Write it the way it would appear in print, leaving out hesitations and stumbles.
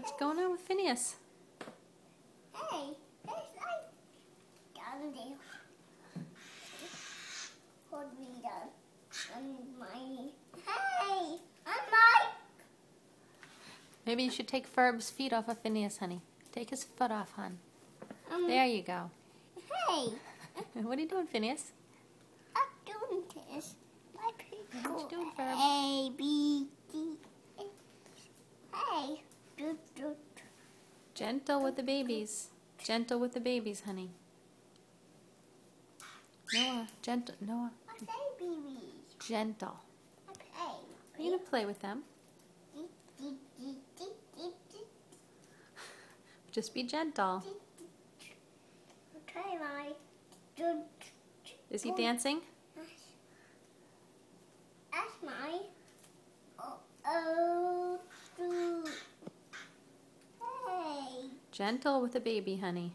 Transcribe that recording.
What's going on with Phineas? Hey, there's like down there. Hold me down. And my hey, I'm Mike. Maybe you should take Ferb's feet off of Phineas, honey. Take his foot off, hon. There you go. Hey, What are you doing, Phineas? I'm doing this. My What you doing, Ferb? A B D. Hey, do do. Gentle with the babies. Gentle with the babies, honey. Noah, gentle. Noah, Okay, baby. gentle. Okay. Are you gonna play with them? Just be gentle. Okay, Mommy. Is he dancing? That's my. Oh. Hey. Gentle with the baby, honey.